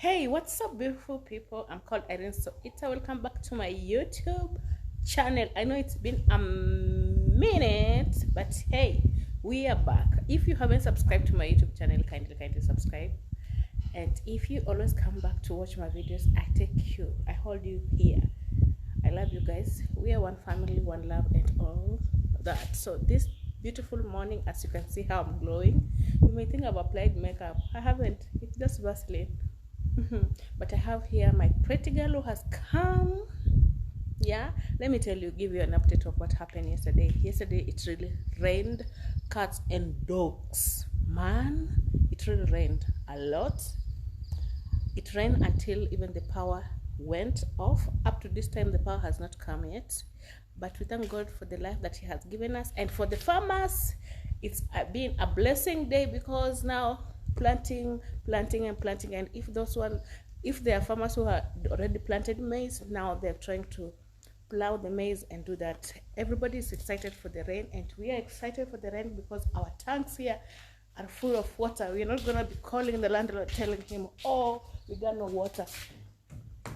Hey, what's up, beautiful people? I'm called Irene, so welcome back to my YouTube channel. I know it's been a minute, but hey, we are back. If you haven't subscribed to my YouTube channel, kindly subscribe. And if you always come back to watch my videos, I take you, I hold you here. I love you guys. We are one family, one love, and all that. So this beautiful morning, as you can see how I'm glowing, you may think I've applied makeup. I haven't. It's just Vaseline. But I have here my pretty girl who has come. Yeah, let me tell you, give you an update of what happened yesterday. Yesterday it really rained cats and dogs. Man, it really rained a lot. It rained until even the power went off. Up to this time the power has not come yet, but we thank God for the life that he has given us. And for the farmers, it's been a blessing day, because now planting, and if there are farmers who have already planted maize, now they're trying to plow the maize and do that. Everybody is excited for the rain, and we are excited for the rain because our tanks here are full of water. We're not gonna be calling the landlord telling him, oh, we got no water.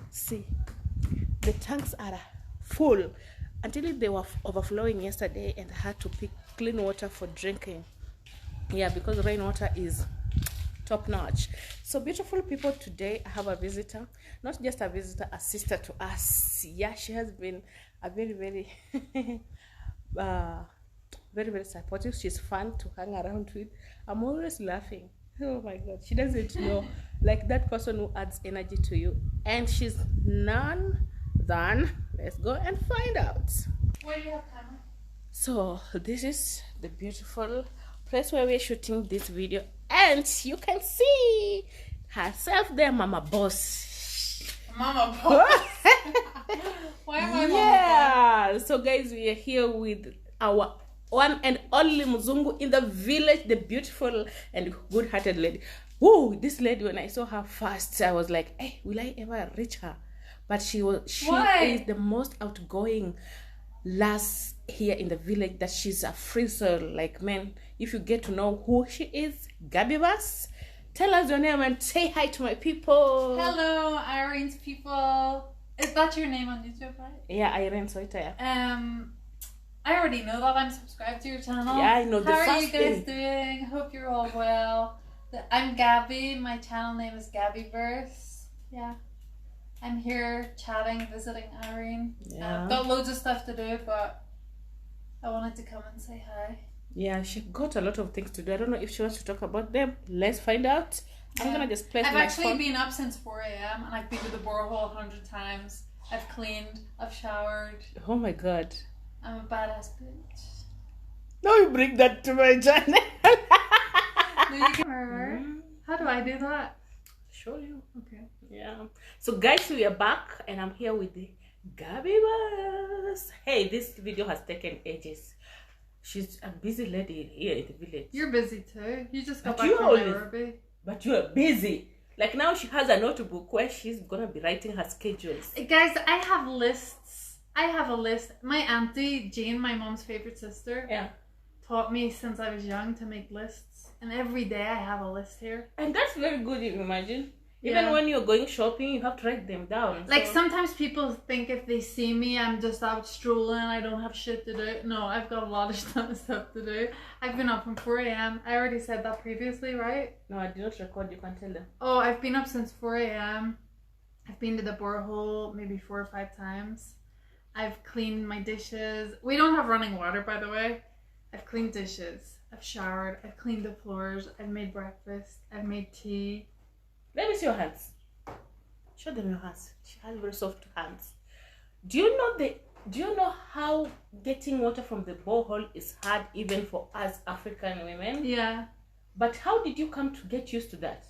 See, the tanks are full until they were overflowing yesterday, and I had to pick clean water for drinking. Yeah, because rainwater is top notch. So beautiful people, today I have a visitor, not just a visitor, a sister to us. Yeah, she has been a very very supportive. She's fun to hang around with. I'm always laughing. Oh my God, she doesn't know, like that person who adds energy to you, and she's none than, let's go and find out. Where do you have camera? So this is the beautiful place where we're shooting this video, and you can see herself there, Mama Boss. Mama Boss. Why am I Mama Yeah. So guys, we are here with our one and only Mzungu in the village, the beautiful and good-hearted lady. Whoa, this lady, when I saw her first, I was like, hey, will I ever reach her? But she is the most outgoing lass here in the village, that she's a free soul. Like, man, if you get to know who she is, Gabby, tell us your name and say hi to my people. Hello, Irene's people. Is that your name on YouTube, right? Yeah, Irene Soita. I already know that. I'm subscribed to your channel. Yeah, I know. How are you guys doing? Hope you're all well. I'm Gabby. My channel name is Gabbyverse. Yeah. I'm here chatting, visiting Irene. Yeah. Got loads of stuff to do, but I wanted to come and say hi. Yeah, she got a lot of things to do. I don't know if she wants to talk about them. Let's find out. I'm gonna just place I've my actually phone. been up since 4 a.m. and I've been to the borehole 100 times. I've cleaned, I've showered. Oh my God. I'm a badass bitch. No, you bring that to my channel. No, you can. How do I do that? Show you. Okay. Yeah. So guys, we are back, and I'm here with the Gabby Boss. Hey, this video has taken ages. She's a busy lady here in the village. You're busy too. You just got But back you from always- Nairobi. But you are busy. Like, now she has a notebook where she's gonna be writing her schedules. Guys, I have lists. I have a list. My auntie, Jane, my mom's favorite sister, Yeah. taught me since I was young to make lists. And every day I have a list here. And that's very good, you imagine. Yeah. Even when you're going shopping, you have to write them down. Like, so. sometimes people think if they see me, I'm just out strolling, I don't have shit to do. No, I've got a lot of stuff to do. I've been up from 4 a.m. I already said that previously, right? No, I did not record. You can tell them. Oh, I've been up since 4 a.m. I've been to the borehole maybe 4 or 5 times. I've cleaned my dishes. We don't have running water, by the way. I've cleaned dishes. I've showered. I've cleaned the floors. I've made breakfast. I've made tea. Let me see your hands. Show them your hands. She has very soft hands. Do you know how getting water from the borehole is hard, even for us African women? Yeah. But how did you come to get used to that?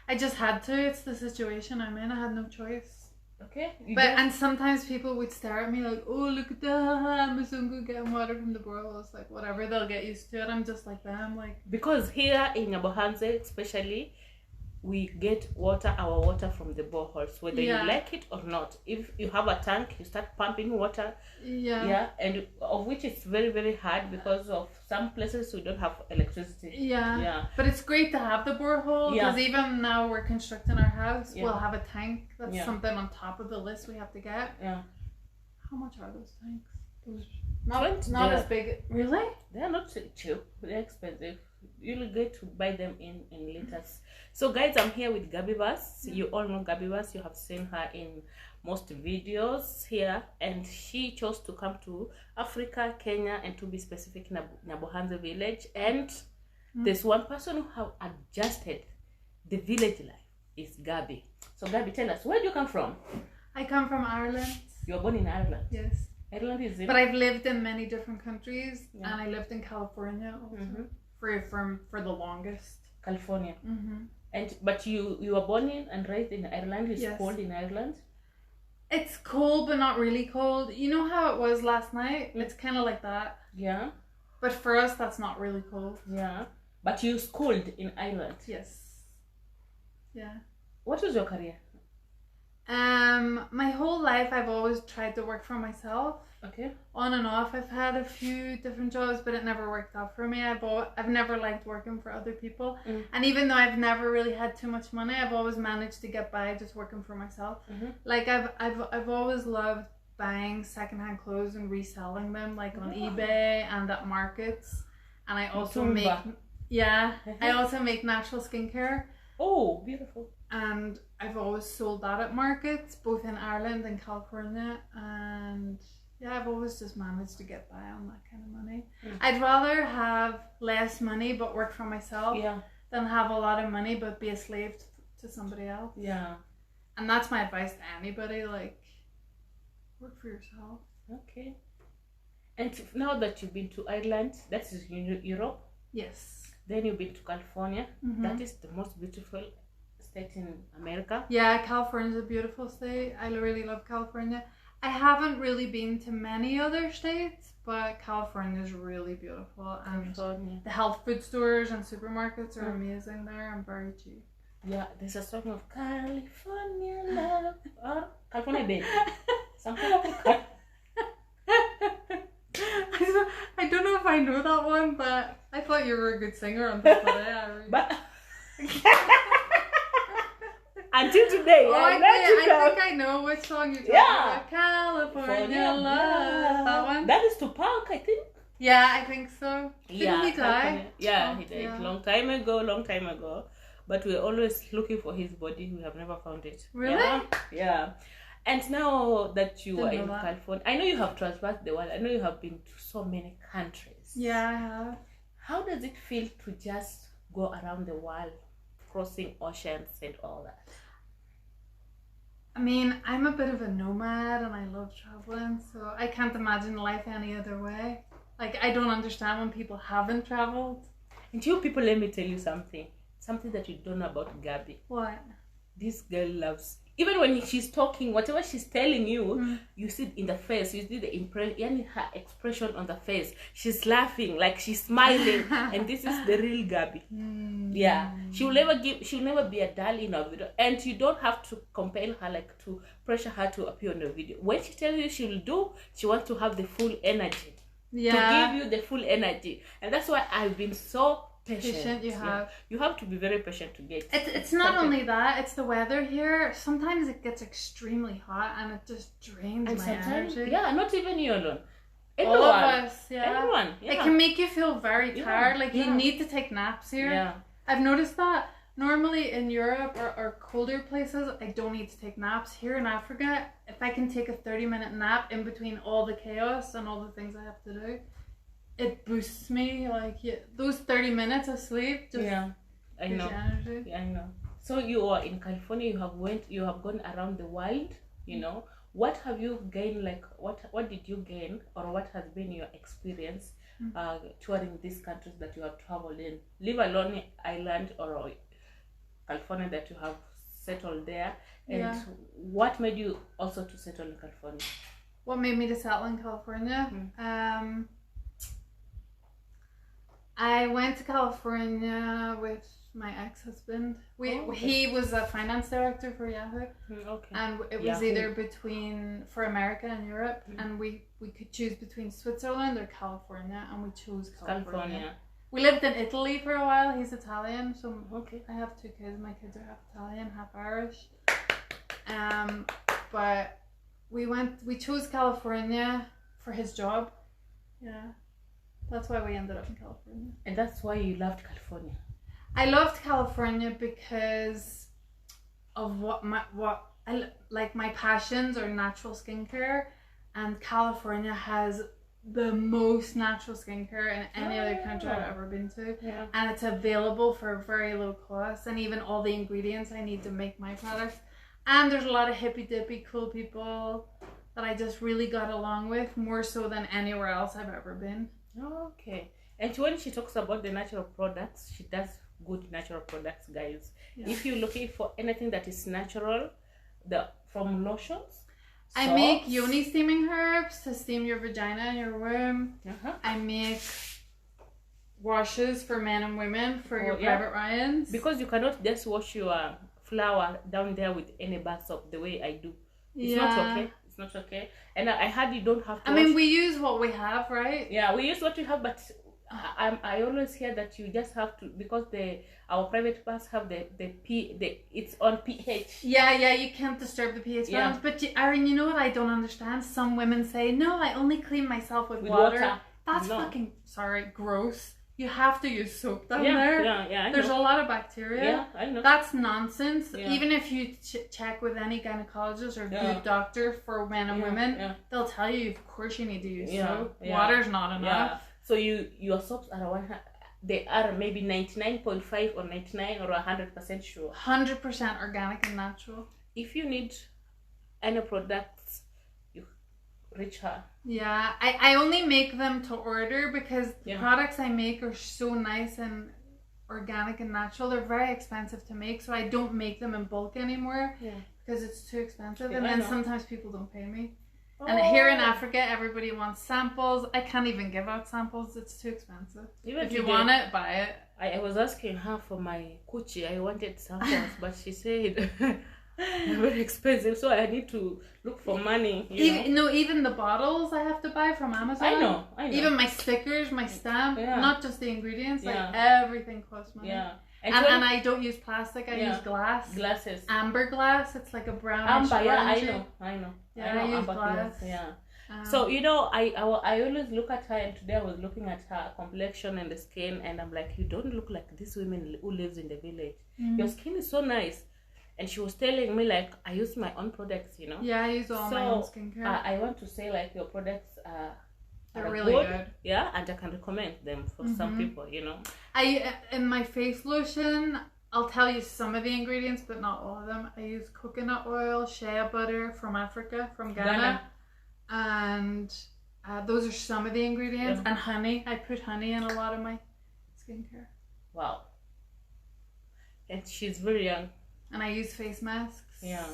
I just had to. It's the situation I'm in. I had no choice. Okay. And sometimes people would stare at me like, oh, look at that, Mzungu getting water from the borehole. It's like, whatever, they'll get used to it. I'm just like them. Like, because here in Nyabohanze especially, we get our water from the boreholes, whether you like it or not. If you have a tank, you start pumping water. Yeah, and of which it's very, very hard because of some places we don't have electricity. Yeah. But it's great to have the borehole because even now we're constructing our house, we'll have a tank. That's something on top of the list we have to get. Yeah. How much are those tanks? Not as big. Really? They're not cheap. They're expensive. You'll get to buy them in liters. So guys, I'm here with Gabby. You all know Gabby. You have seen her in most videos here, and she chose to come to Africa, Kenya, and to be specific, Nyabohanze village. And there's one person who have adjusted the village life is Gabby. So Gabby, tell us, where do you come from? I come from Ireland. You were born in Ireland? Yes. Ireland is in... But I've lived in many different countries, and I lived in California also for the longest. California. But you were born in and raised in Ireland. It's cold in Ireland. It's cold, but not really cold. You know how it was last night? It's kind of like that. Yeah. But for us, that's not really cold. Yeah. But you schooled in Ireland. Yes. Yeah. What was your career? My whole life I've always tried to work for myself. Okay. On and off, I've had a few different jobs, but it never worked out for me. I've never liked working for other people, and even though I've never really had too much money, I've always managed to get by just working for myself. Like I've always loved buying secondhand clothes and reselling them, like on eBay and at markets. And I also I also make natural skincare. Oh, beautiful. And I've always sold that at markets, both in Ireland and California. And yeah, I've always just managed to get by on that kind of money. I'd rather have less money but work for myself than have a lot of money but be a slave to somebody else. Yeah. And that's my advice to anybody, like, work for yourself. Okay. And now that you've been to Ireland, that is Europe? Yes. Then you've been to California. That is the most beautiful state in America. Yeah, California's a beautiful state. I really love California. I haven't really been to many other states, but California is really beautiful. And the health food stores and supermarkets are amazing there and very cheap. Yeah, there's a song of California love or California baby. Something like that. I don't know if I know that one, but I thought you were a good singer on top of that. But until today, I think I know which song you're talking about. California love. That one? That is Tupac, I think. Yeah, I think so. Didn't he die? Yeah, he died long time ago. But we're always looking for his body. We have never found it. Really? Yeah. And now that you are in California, I know you have traversed the world. I know you have been to so many countries. Yeah, I have. How does it feel to just go around the world, crossing oceans and all that? I mean, I'm a bit of a nomad and I love traveling, so I can't imagine life any other way. Like, I don't understand when people haven't traveled. And you people, let me tell you something that you don't know about Gabby. What? This girl loves, even when she's talking, whatever she's telling you, you see it in the face, you see the impression, her expression on the face. She's laughing, like she's smiling, and this is the real Gabby. Yeah, she'll never be a dull in a video, and you don't have to compel her, like to pressure her to appear on the video. When she tells you she wants to have the full energy, to give you the full energy, and that's why I've been so patient. You have to be very patient to get it's not only that, it's the weather here. Sometimes it gets extremely hot and it just drains my energy. Not even you alone, everyone. All of us. Everyone. It can make you feel very tired, like you need to take naps here. I've noticed that normally in Europe or colder places I don't need to take naps. Here in Africa, if I can take a 30-minute nap in between all the chaos and all the things I have to do, it boosts me. Like those 30 minutes of sleep just I know. Energy. I know. So you are in California, you have gone around the world, you know. What have you gained, like what did you gain, or what has been your experience touring these countries that you have traveled in, leave alone Ireland or California that you have settled there, and what made you also to settle in California? What made me to settle in California? I went to California with my ex-husband. Okay. He was a finance director for Yahoo, Okay. and it was Yahoo. either between for America and Europe, and we could choose between Switzerland or California, and we chose California. We lived in Italy for a while. He's Italian, so Okay. I have 2 kids. My kids are half Italian, half Irish. But we chose California for his job. Yeah. That's why we ended up in California. And that's why you loved California. I loved California because of my passions are natural skincare, and California has the most natural skincare in any other country I've ever been to. Yeah. And it's available for a very low cost, and even all the ingredients I need to make my products. And there's a lot of hippy dippy cool people that I just really got along with, more so than anywhere else I've ever been. Okay. And when she talks about the natural products, she does good natural products, guys. Yeah. If you're looking for anything that is natural, from lotions, I make yoni steaming herbs to steam your vagina and your womb. I make washes for men and women for your private Ryans. Because you cannot just wash your flour down there with any bar soap the way I do. It's not okay. It's not okay. And I heard you don't have to I mean, we use what we have, right? Yeah, we use what we have, but I always hear that you just have to, because our private baths have it's on pH. Yeah, you can't disturb the pH balance. But Erin, you know what I don't understand? Some women say, no, I only clean myself with water. That's fucking, gross. You have to use soap down there. Yeah, There's a lot of bacteria. Yeah, I know. That's nonsense. Yeah. Even if you check with any gynecologist or good doctor for men and women, they'll tell you, of course, you need to use soap. Water's not enough. Yeah. So your soaps are they are maybe 99.5 or 99 or 100% sure. 100% organic and natural. If you need any products, you reach her. Yeah, I only make them to order because the products I make are so nice and organic and natural. They're very expensive to make, so I don't make them in bulk anymore because it's too expensive. And then sometimes people don't pay me. And here in Africa, everybody wants samples. I can't even give out samples. It's too expensive. Even if you want it, buy it. I was asking her for my coochie. I wanted samples, but she said they're very expensive, so I need to look for money. Even the bottles I have to buy from Amazon. I know. Even my stickers, my stamp, not just the ingredients. Like everything costs money. Yeah. And I don't use plastic. I use glass. Glasses. Amber glass. It's like a brownish. Amber. Yeah, I know. Yeah, I use glass. Yeah. So I always look at her, and today I was looking at her complexion and the skin, and I'm like, you don't look like these women who lives in the village. Your skin is so nice. And she was telling me, like, I use my own products, Yeah, I use all my own skincare. I want to say, like, your products they're really good. Yeah, and I can recommend them for some people, In my face lotion, I'll tell you some of the ingredients, but not all of them. I use coconut oil, shea butter from Africa, from Ghana. And those are some of the ingredients. And honey. I put honey in a lot of my skincare. Wow. And she's very young. And I use face masks. Yeah.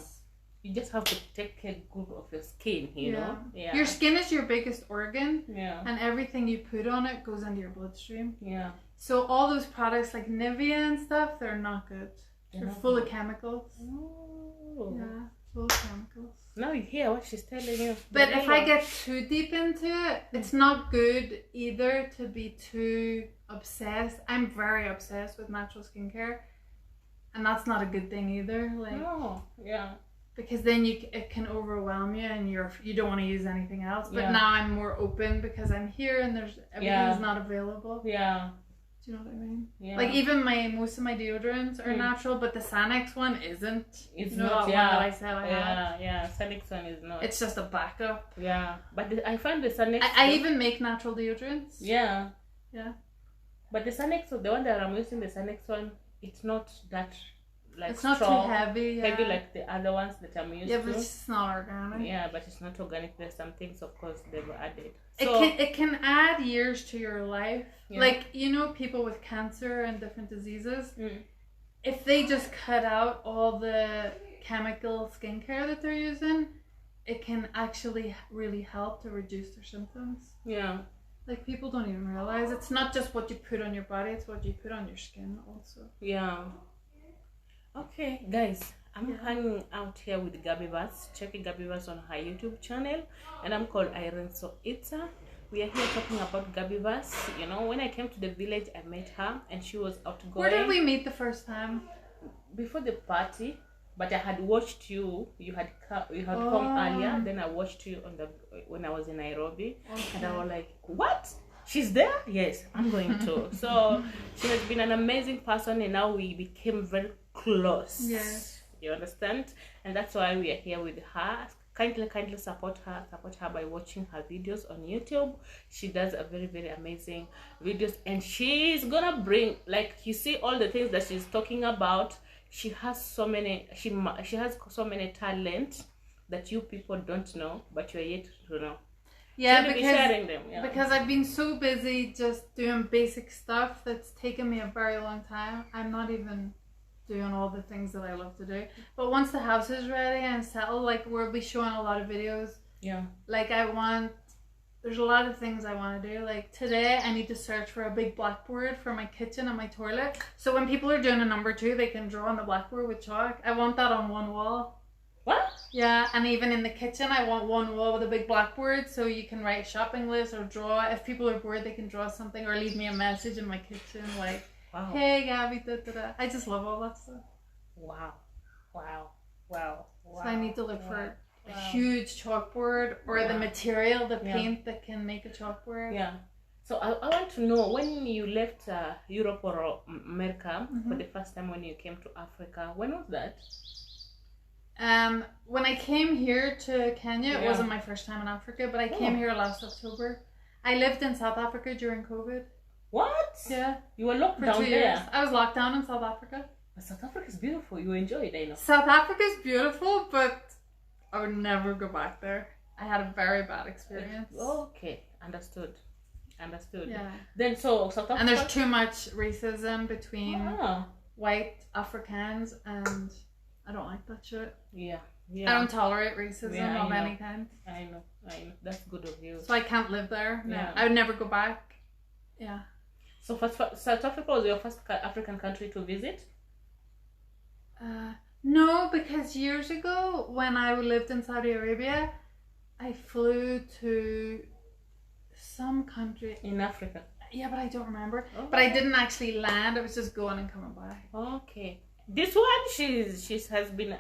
You just have to take care good of your skin, you know? Yeah. Your skin is your biggest organ. Yeah. And everything you put on it goes into your bloodstream. Yeah. So all those products like Nivea and stuff, they're not good. They're full of chemicals. Oh. Yeah, full of chemicals. Now you hear what she's telling you. But if I get too deep into it, it's not good either to be too obsessed. I'm very obsessed with natural skincare. And that's not a good thing either. Because then it can overwhelm you, and you don't want to use anything else. But now I'm more open because I'm here and everything's not available. Yeah. Do you know what I mean? Yeah. Like even most of my deodorants are natural, but the Sanex one isn't. It's not. One that I said I had. Yeah. Sanex one is not. It's just a backup. Yeah, but I find the Sanex. I even make natural deodorants. Yeah. Yeah. But the Sanex, the one that I'm using, the Sanex one, it's not that it's not too heavy. Yeah. Heavy like the other ones that I'm used to. Yeah, but it's not organic. Yeah, but it's not organic. There's some things, of course, they've added. So, it can add years to your life. Yeah. Like, people with cancer and different diseases, if they just cut out all the chemical skincare that they're using, it can actually really help to reduce their symptoms. Yeah. Like, people don't even realize it's not just what you put on your body, it's what you put on your skin also. Yeah. Okay, guys, I'm hanging out here with Gabby Bass, checking Gabby Bass on her YouTube channel, and I'm called Irene So Ita. We are here talking about Gabby Bass. You know, when I came to the village, I met her, and she was outgoing. Where did we meet the first time? Before the party, but I had watched you. You had come earlier. Then I watched you when I was in Nairobi, and I was like, "What? She's there? Yes, I'm going to." So she has been an amazing person, and now we became very close. Yes. You understand? And that's why we are here with her. Kindly support her by watching her videos on YouTube. She does a very, very amazing videos, and she's gonna bring, like, you see all the things that she's talking about. She has so many she has so many talent that you people don't know, but you're yet to know. Yeah, Be sharing them. Yeah. Because I've been so busy just doing basic stuff that's taken me a very long time. I'm not even doing all the things that I love to do. But once the house is ready and settled, like, we'll be showing a lot of videos. Yeah. Like, there's a lot of things I want to do. Like, today I need to search for a big blackboard for my kitchen and my toilet. So when people are doing a number 2, they can draw on the blackboard with chalk. I want that on one wall. What? Yeah, and even in the kitchen, I want one wall with a big blackboard so you can write shopping lists or draw. If people are bored, they can draw something or leave me a message in my kitchen like, wow. Hey, Gabby, da, da, da. I just love all that stuff. Wow. So I need to look for a huge chalkboard or the material, the paint that can make a chalkboard. Yeah. So I want to know, when you left Europe or America for the first time, when you came to Africa, when was that? When I came here to Kenya, it wasn't my first time in Africa, but I came here last October. I lived in South Africa during COVID. What? Yeah. You were locked down 2 years. there? I was locked down in South Africa. But South Africa is beautiful. You enjoy it, I know. South Africa is beautiful, but I would never go back there. I had a very bad experience. Okay, understood. Yeah. Then so South Africa. And there's too much racism between white Africans, and I don't like that shit. Yeah. I don't tolerate racism of any kind. I know. That's good of you. So I can't live there. No. Yeah. I would never go back. Yeah. So South Africa was your first African country to visit? No, because years ago when I lived in Saudi Arabia, I flew to some country in Africa. Yeah, but I don't remember. Oh. But I didn't actually land. I was just going and coming back. Okay. This one, she has been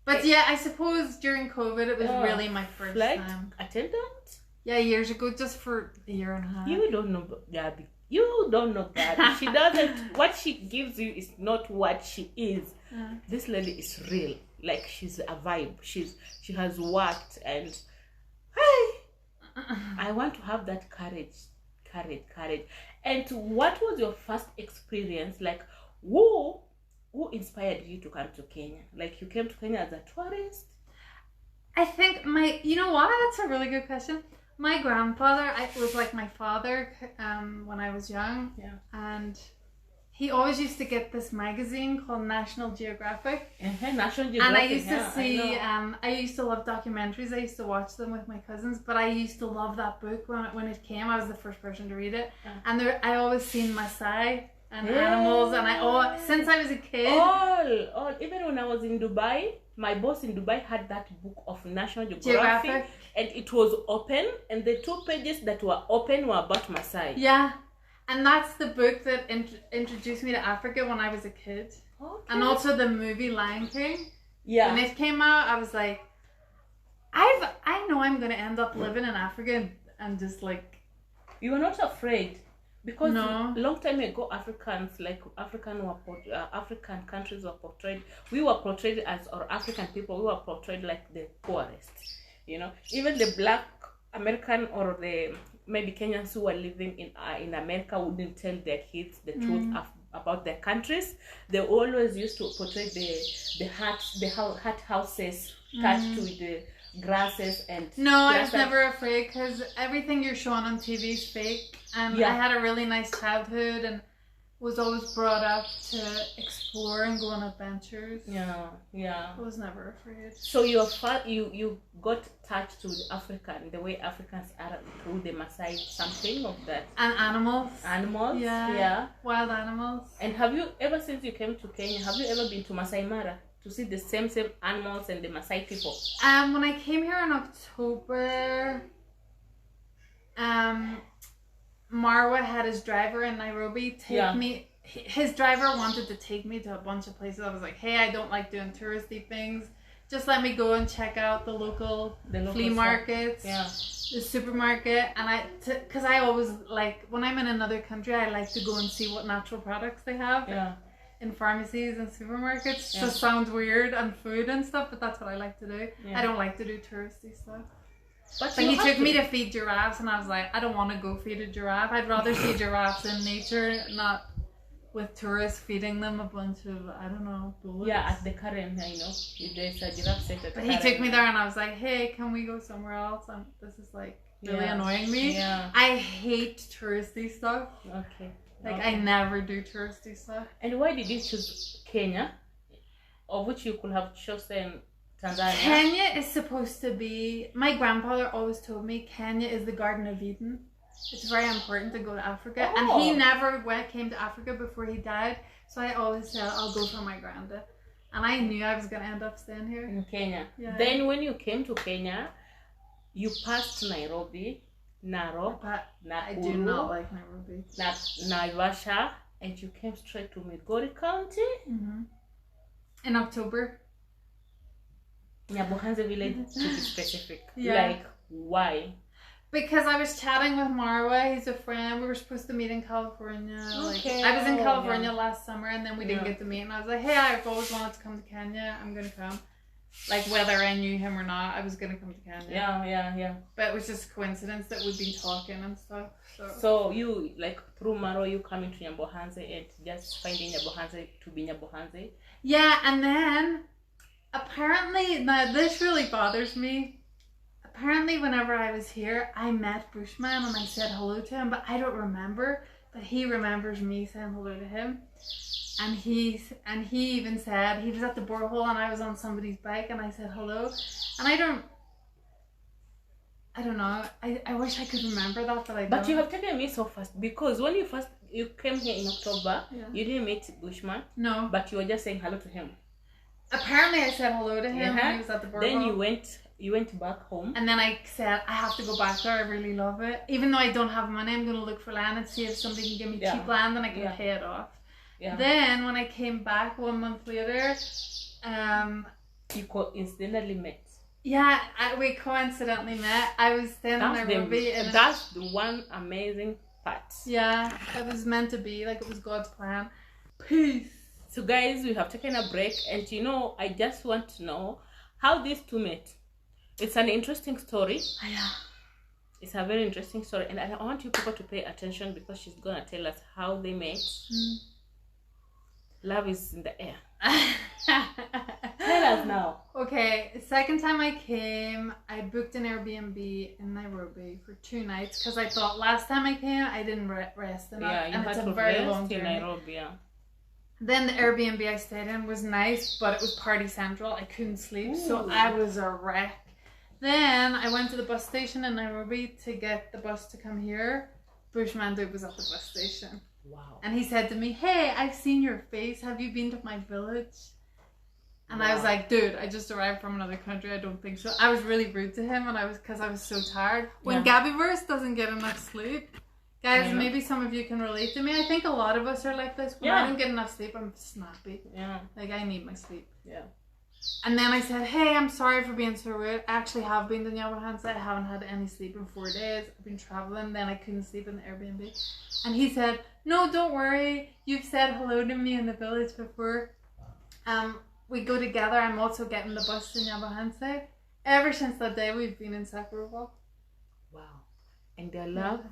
But yeah, I suppose during COVID it was really my first time. Attendant? Yeah, years ago, just for a year and a half. You don't know Gabby. You don't know Gabby. She doesn't. What she gives you is not what she is. This lady is real. Like, she's a vibe. She has worked, and hey, I want to have that courage. And what was your first experience? Like, who inspired you to come to Kenya? Like, you came to Kenya as a tourist? I think you know what? That's a really good question. My grandfather, was like my father when I was young. Yeah. And he always used to get this magazine called National Geographic. National Geographic. And I used to see, I used to love documentaries. I used to watch them with my cousins. But I used to love that book when it came. I was the first person to read it. And I always seen Maasai and animals. And since I was a kid. Even when I was in Dubai, my boss in Dubai had that book of National Geographic. And it was open, and the 2 pages that were open were about Maasai. Yeah, and that's the book that introduced me to Africa when I was a kid. Okay. And also the movie Lion King. Yeah. When it came out, I was like, I know I'm going to end up living in Africa and just like... You were not afraid? Because long time ago, African countries were portrayed. We were portrayed as, or African people, we were portrayed like the poorest. You know, even the Black American or the maybe Kenyans who were living in America wouldn't tell their kids the truth about their countries. They always used to portray the hut houses touched with the grasses and. No, I was never afraid because everything you're showing on TV is fake, and I had a really nice childhood, and was always brought up to explore and go on adventures. Yeah. I was never afraid. So you got touched with African, the way Africans are through the Maasai, something of that. And animals. Animals? Yeah. Wild animals. And have you ever, since you came to Kenya, have you ever been to Masai Mara to see the same animals and the Maasai people? When I came here in October, Marwa had his driver in Nairobi take me. His driver wanted to take me to a bunch of places. I was like, hey, I don't like doing touristy things. Just let me go and check out the local flea markets, the supermarket. And because I always like, when I'm in another country, I like to go and see what natural products they have in pharmacies and supermarkets. Just sounds weird, and food and stuff, but that's what I like to do. I don't like to do touristy stuff. But he took me to feed giraffes, and I was like, I don't want to go feed a giraffe. I'd rather see giraffes in nature, not with tourists feeding them a bunch of, I don't know, bullets. Yeah, at the Karen, I know. There's a giraffe center. But he took me there, and I was like, hey, can we go somewhere else? And this is like really annoying me. Yeah. I hate touristy stuff. Okay. I never do touristy stuff. And why did you choose Kenya? Or which you could have chosen Tanzania? Kenya is supposed to be, my grandfather always told me Kenya is the Garden of Eden. It's very important to go to Africa. And he never came to Africa before he died. So I always said, I'll go for my granddad. And I knew I was going to end up staying here. In Kenya. Yeah. Then when you came to Kenya, you passed Nairobi, Narok, Nakuru. I do not like Nairobi. Naivasha, and you came straight to Migori County. Mm-hmm. In October. Nyabohanze village, to be specific. Like, why? Because I was chatting with Marwa, he's a friend. We were supposed to meet in California. I was in California last summer, and then we didn't get to meet. And I was like, hey, I've always wanted to come to Kenya. I'm going to come. Like, whether I knew him or not, I was going to come to Kenya. Yeah. But it was just coincidence that we'd been talking and stuff. So you, like, through Marwa, you coming to Nyabohanze and just finding Nyabohanze to be Nyabohanze? Yeah, and then, apparently, now this really bothers me. Apparently, whenever I was here, I met Bushman and I said hello to him, but I don't remember. But he remembers me saying hello to him. And he even said, he was at the borehole and I was on somebody's bike and I said hello. And I don't know. I wish I could remember that, but I don't. But you have taken me so fast, because when you came here in October, you didn't meet Bushman. No. But you were just saying hello to him. Apparently, I said hello to him when he was at the borehole. Then you went back home. And then I said, I have to go back there. I really love it. Even though I don't have money, I'm going to look for land and see if somebody can give me cheap land and I can pay it off. Yeah. Then, when I came back 1 month later, you coincidentally met. Yeah, we coincidentally met. I was staying in Nairobi. That's the one amazing part. Yeah, it was meant to be. Like, it was God's plan. Peace. So, guys, we have taken a break. And, I just want to know how these two met. It's an interesting story. Yeah. It's a very interesting story. And I want you people to pay attention, because she's going to tell us how they met. Love is in the air. Tell us now. Okay, the second time I came, I booked an Airbnb in Nairobi for 2 nights, because I thought last time I came, I didn't rest enough. Yeah, you had to rest in Nairobi, yeah. Then the Airbnb I stayed in was nice, but it was party central. I couldn't sleep, so I was a wreck. Then I went to the bus station in Nairobi to get the bus to come here. Bushman dude was at the bus station. Wow. And he said to me, hey, I've seen your face. Have you been to my village? And I was like, dude, I just arrived from another country. I don't think so. I was really rude to him, and because I was so tired. When Gabby doesn't get enough sleep, guys, maybe some of you can relate to me. I think a lot of us are like this. When I don't get enough sleep, I'm snappy. Yeah. Like, I need my sleep. Yeah. And then I said, hey, I'm sorry for being so rude. I actually have been to Nyabohanse. I haven't had any sleep in 4 days. I've been traveling. Then I couldn't sleep in the Airbnb. And he said, no, don't worry. You've said hello to me in the village before. We go together. I'm also getting the bus to Nyabohanse. Ever since that day, we've been inseparable. Wow. And their love,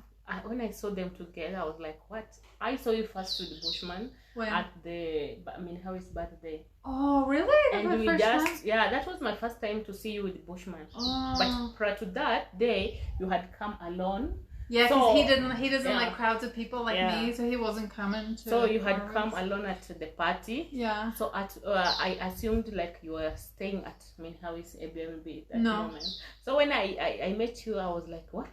when I saw them together, I was like, what? I saw you first with the Bushman at Harry's birthday. Oh, really? And we just, that was my first time to see you with the Bushman. Oh. But prior to that day, you had come alone Yeah, because So, he doesn't yeah. like crowds of people like Yeah. me, so he wasn't coming to. So you had ours. come alone at the party. Yeah. So I assumed like you were staying at Minhawis Airbnb at that No. moment. So when I met you, I was like, what?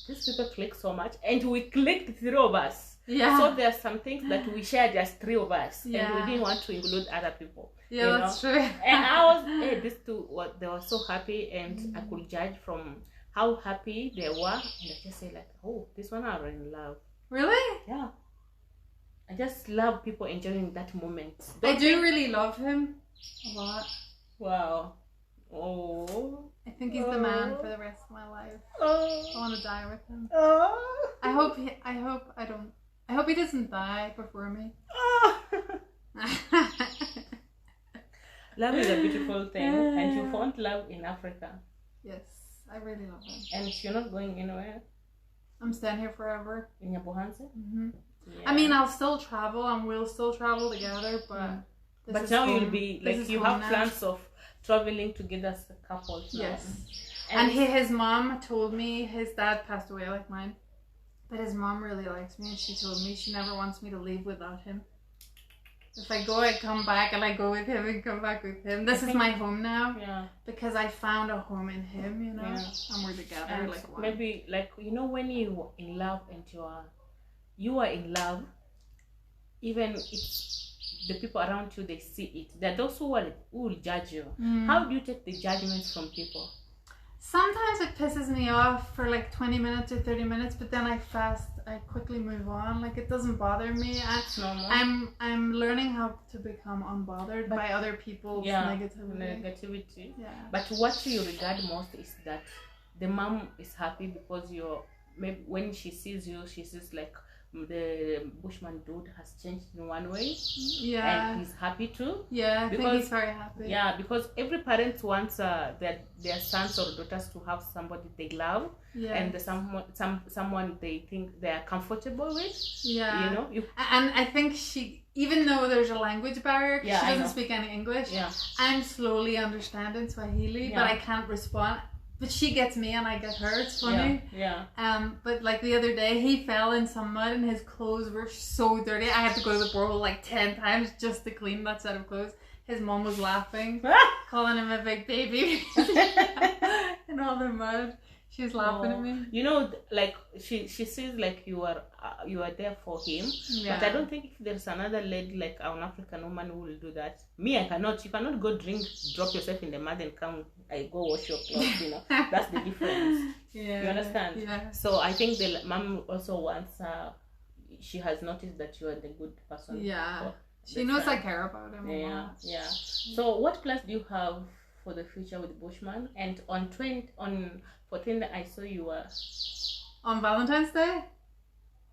These people click so much, and we clicked, 3 of us. Yeah. So there are some things that we shared, just 3 of us, and Yeah. we didn't want to include other people. Yeah, you that's know? true. And I was, these two, they were so happy, and I could judge from how happy they were, and I just say like, oh, this one are in love. Really? Yeah. I just love people enjoying that moment. I do really love him a lot. Wow. Oh. I think he's the man for the rest of my life. Oh. I want to die with him. Oh. I hope he doesn't die before me. Oh. Love is a beautiful thing, and you found love in Africa. Yes, I really love him. And you're not going anywhere I'm staying here forever. in Nyabohanse? Mm-hmm. Yeah. I mean, I'll still travel and we'll still travel together, but this but is now home. you'll be This like is you home have now. plans of traveling together as a couple. Now. Yes. And his mom told me his dad passed away like mine, but his mom really likes me, and she told me she never wants me to leave without him. If I go, I come back, and I go with him and come back with him. This is my home now. Yeah. Because I found a home in him, you know, Yeah. and we're together And like one. maybe like when you are in love and you are in love, even if the people around you they see it, there are those who will judge you. How do you take the judgments from people? Sometimes it pisses me off for like 20 minutes or 30 minutes, but then I quickly move on. Like, it doesn't bother me. I'm learning how to become unbothered by other people's negativity. Yeah. But what you regard most is that the mom is happy because maybe when she sees you, she sees like the Bushman dude has changed in one way. Yeah. And he's happy too. Yeah, I think he's very happy. Yeah, because every parent wants their sons or daughters to have somebody they love. Yeah. And someone they think they are comfortable with. Yeah. You know? And I think even though there's a language barrier, she doesn't speak any English, I'm slowly understanding Swahili, but I can't respond. But she gets me and I get her. It's funny. Yeah. But like the other day, he fell in some mud and his clothes were so dirty. I had to go to the borehole like 10 times just to clean that set of clothes. His mom was laughing, calling him a big baby in all the mud. She was laughing at me. You know, like she sees like you are there for him. Yeah. But I don't think if there's another lady like an African woman who will do that. Me, I cannot. You cannot go drop yourself in the mud and come. I go wash your clothes. You know, that's the difference. Yeah. You understand? Yeah. So I think the mom also wants. She has noticed that you are the good person. Yeah. She knows I care about him. Yeah. Yeah. So what plans do you have for the future with Bushman? And on 14th, I saw you were on Valentine's Day.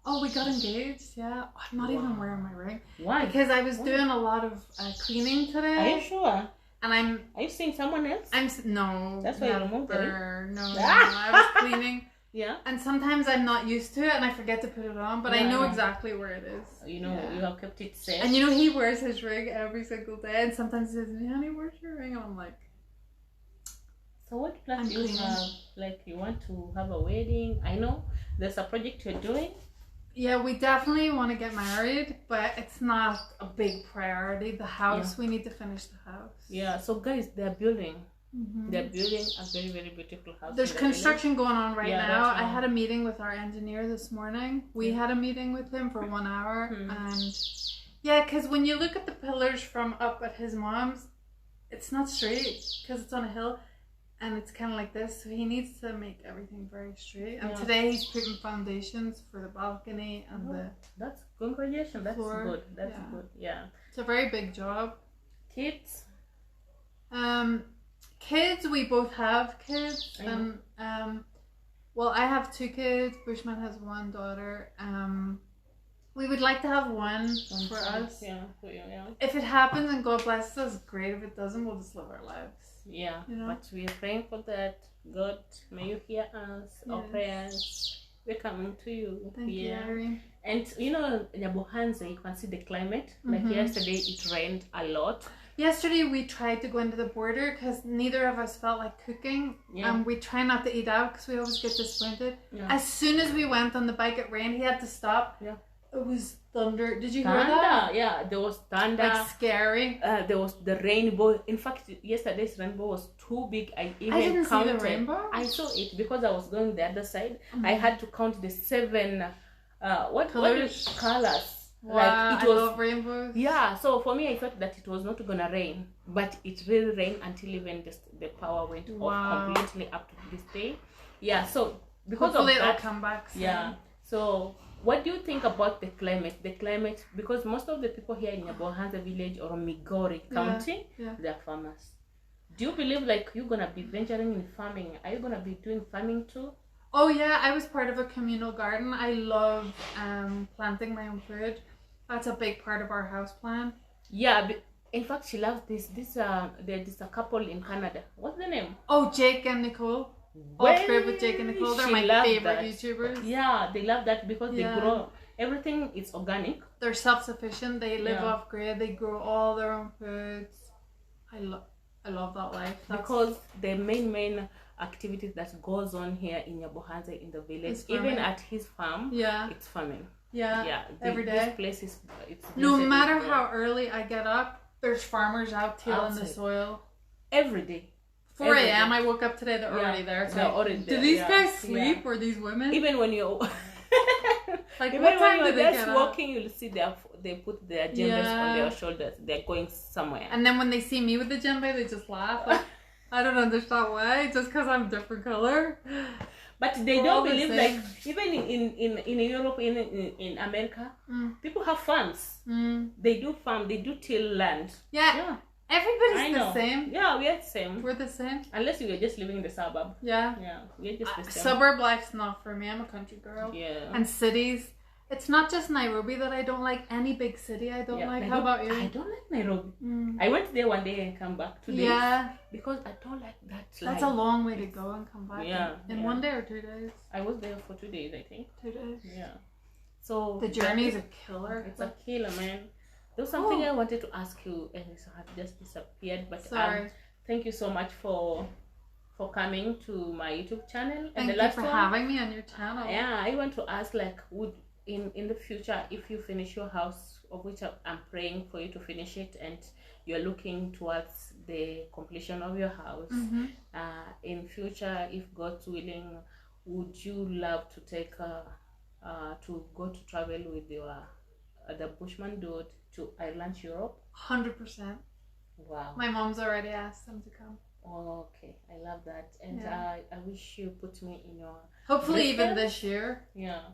Oh, we got engaged. Yeah, I'm not even wearing my ring. Why? Because I was doing a lot of cleaning today. Are you sure? And Are you seeing someone else? No. That's why you removed it. No, I was cleaning. Yeah. And sometimes I'm not used to it, and I forget to put it on. But I know exactly where it is. You know, you have kept it safe. And you know, he wears his ring every single day, and sometimes he says, "Honey, where's your ring?" And I'm like. So what plans do you have? Like, you want to have a wedding? I know there's a project you're doing. Yeah, we definitely want to get married, but it's not a big priority. The house, we need to finish the house. Yeah, so guys, they're building. Mm-hmm. They're building a very, very beautiful house. There's construction going on right now. I had a meeting with our engineer this morning. We had a meeting with him for 1 hour. And yeah, because when you look at the pillars from up at his mom's, it's not straight because it's on a hill. And it's kind of like this, so he needs to make everything very straight. And today he's putting foundations for the balcony and That's congratulations. That's floor. Good. That's good. Yeah. It's a very big job. Kids. Kids. We both have kids, and well, I have 2 kids. Bushman has 1 daughter. We would like to have one for us. Yeah. If it happens and God blesses us, great. If it doesn't, we'll just live our lives. Yeah, you know? But we are praying for that. God, may you hear us, our prayers. We're coming to you. Thank you, Irene. And you know, in Nyabohanse, you can see the climate. Like yesterday, it rained a lot. Yesterday we tried to go into the border because neither of us felt like cooking. Yeah. And we try not to eat out because we always get disappointed. Yeah. As soon as we went on the bike, it rained. He had to stop. Yeah. It was thunder. Did you hear Thunder, that? yeah, there was thunder. Like scary. There was the rainbow. In fact, yesterday's rainbow was too big. I didn't counted. see the rainbow. I saw it because I was going the other side. Mm-hmm. I had to count the 7 Colors. colors. Wow, Like it was. I love rainbows. Yeah, so for me, I thought that it was not gonna rain, but it really rained until even the power went off completely up to this day. Yeah, so because Hopefully of that, it'll come back soon. yeah. So what do you think about the climate? The climate, because most of the people here in Nyabohanza village or Migori County, they're farmers. Do you believe like you're gonna be venturing in farming? Are you gonna be doing farming too? Oh yeah, I was part of a communal garden. I love planting my own food. That's a big part of our house plan. Yeah, in fact, she loves this. There's a couple in Canada. What's the name? Oh, Jake and Nicole. Off Grid with Jake and Nicole. They're my favorite YouTubers. Yeah, they love that because they grow everything. It's organic. They're self-sufficient. They live off grid. They grow all their own foods. I love that life. Because the main activities that goes on here in Nyabohanza in the village, even at his farm, it's farming. Yeah, every day. This place is no matter how early I get up, there's farmers out tilling the soil every day. 4 a.m. I woke up today. They're already there. So they're already there. Do these guys sleep or these women? Even when you're like even what time when do they you're get just walking, you'll see they put their djembes on their shoulders. They're going somewhere. And then when they see me with the djembe, they just laugh. Like, I don't understand why. Just because I'm different color. But they don't believe like even in Europe, in America, people have farms. They do farm. They do till land. Yeah. Everybody's the same. Yeah, we are the same. We're the same. Unless you are just living in the suburb. Yeah. Yeah, we're just the same. Suburb life's not for me. I'm a country girl. Yeah. And cities. It's not just Nairobi that I don't like. Any big city I don't like. How about you? I don't like Nairobi. I went there one day and come back 2 days. Yeah. Because I don't like that life. That's a long way to go and come back. Yeah. In 1 day or 2 days? I was there for 2 days, I think. 2 days? Yeah. So the journey is a killer. It's a killer, man. There was something I wanted to ask you and it had just disappeared. But sorry. Thank you so much for coming to my YouTube channel. Thank you for having me on your channel. Yeah, I want to ask like in the future, if you finish your house, of which I'm praying for you to finish it, and you're looking towards the completion of your house, in future, if God's willing, would you love to take to go to travel with your the Bushman dude to Ireland, Europe? 100%. Wow. My mom's already asked them to come. Oh, okay, I love that, and I wish you put me in your. Hopefully, even this year. Yeah.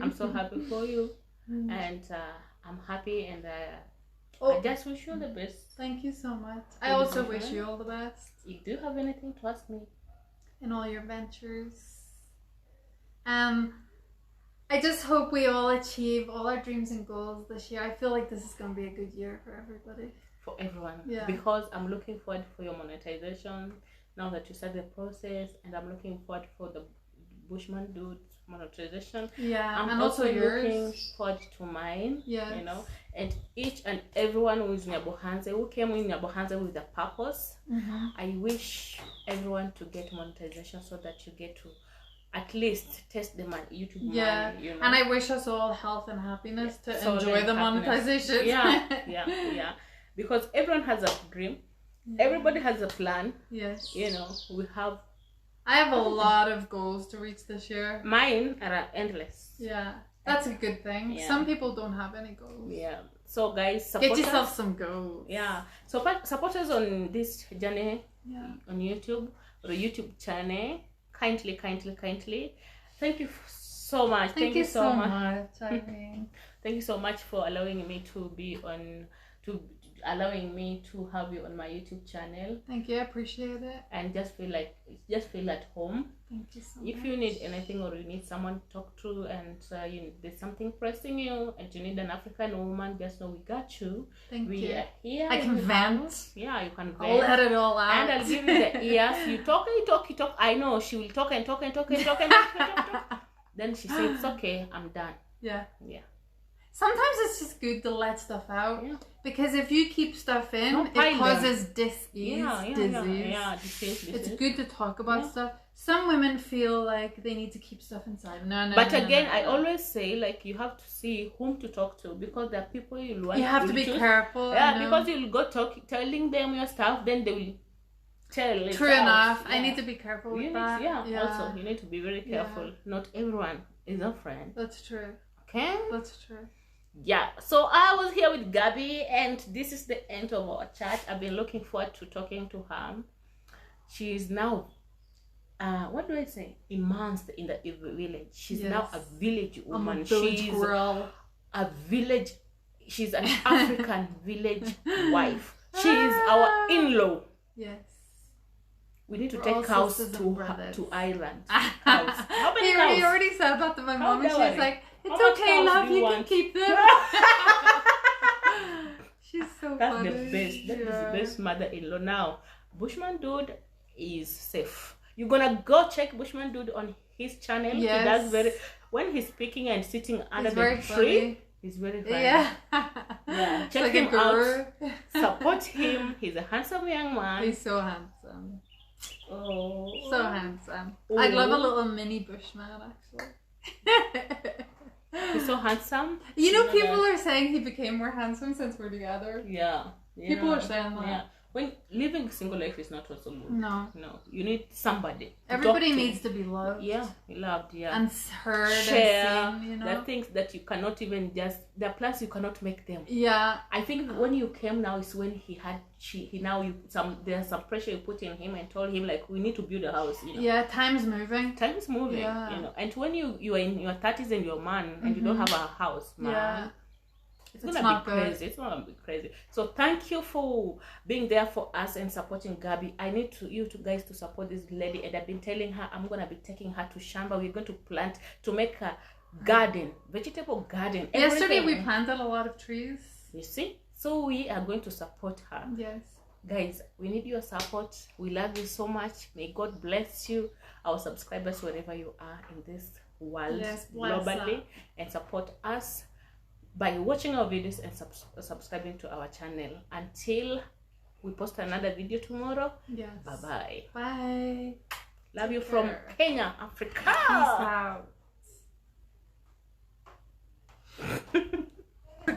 I'm so happy for you, and I'm happy, and I just wish you the best. Thank you so much. I also wish you all the best. You do have anything to ask me? In all your ventures. I just hope we all achieve all our dreams and goals this year. I feel like this is going to be a good year for everybody. For everyone. Yeah. Because I'm looking forward for your monetization now that you start the process, and I'm looking forward for the Bushman dude monetization. Yeah, I'm and also looking forward to mine. Yeah. You know, and each and everyone who is Nyabohanza, who came in Nyabohanza with a purpose. I wish everyone to get monetization so that you get to at least test the YouTube money, you know? And I wish us all health and happiness to enjoy the monetization. Yeah. Because everyone has a dream. Everybody has a plan. Yes. You know, I have a lot of goals to reach this year. Mine are endless. Yeah. That's a good thing. Yeah. Some people don't have any goals. Yeah. So guys, get yourself some goals. Yeah. So support us on this journey on YouTube or a YouTube channel. Kindly. Thank you so much. Thank you so much. I mean, thank you so much for allowing me to have you on my YouTube channel. Thank you. I appreciate it. And just feel at home. Thank you so much. If you need anything or you need someone to talk to, and there's something pressing you and you need an African woman, just know we got you. We are here. I can vent. Yeah, you can vent. I'll let it all out. And I'll give you the ears. You talk. I know she will talk. Then she said, it's okay, I'm done. Yeah. sometimes it's just good to let stuff out. Yeah. Because if you keep stuff in, Don't it pile them. causes disease. Disease. It's good to talk about stuff. Some women feel like they need to keep stuff inside. No. But again, I always say, like, you have to see whom to talk to, because there are people you'll want. You have to be careful. Yeah, because you'll go telling them your stuff, then they will tell it True out. enough. Yeah. I need to be careful with that. Also, you need to be very careful. Not everyone is a friend. That's true. Okay? That's true. Yeah, so I was here with Gabby, and this is the end of our chat. I've been looking forward to talking to her. She is now, what do I say? Immersed in the village. She's now a village woman. I'm a village She's girl. a village. She's an African village wife. She is our in-law. Yes. We need to We're take all cows sisters to and brothers. Ireland. Cows. How many He cows? already said that to my mom, and dare she's like, How "It's much okay, cows love. do you You can want?" keep them." She's so That's funny. the best. That is the best mother-in-law. Now, Bushman Dude is safe. You're gonna go check Bushman Dude on his channel. Yes. He does when he's speaking and sitting under He's the very tree. funny. He's very funny. Yeah. Yeah. Check Like him a guru. out. Support him. He's a handsome young man. He's so handsome. Oh. So handsome. Oh. I'd love a little mini Bushman, actually. He's so handsome. You know, people are saying he became more handsome since we're together. Yeah. People are saying that. Yeah. When living single life is not also good. No. You need somebody. to Everybody talk to. needs to be loved. Yeah, loved. Yeah. And heard Share. and seen, you know. There are things that you cannot even there are plans you cannot make them. Yeah. I think when you came now is when there's some pressure you put in him and told him, like, we need to build a house. You know? Yeah, time's moving. Time is moving. Yeah. You know, and when you are in your 30s and you're a man and you don't have a house, man. Yeah. It's gonna be crazy. It's gonna be crazy. So thank you for being there for us and supporting Gabby. I need you two guys to support this lady, and I've been telling her I'm gonna be taking her to Shamba. We're going to make a garden, vegetable garden. Yesterday everything. we planted a lot of trees. You see, so we are going to support her. Yes. Guys, we need your support. We love you so much. May God bless you, our subscribers, wherever you are in this world, Yes, bless globally, her. and support us by watching our videos and subscribing to our channel. Until we post another video tomorrow. Yes. Bye-bye. Bye. Love you Take from care. Kenya, Africa. Peace out.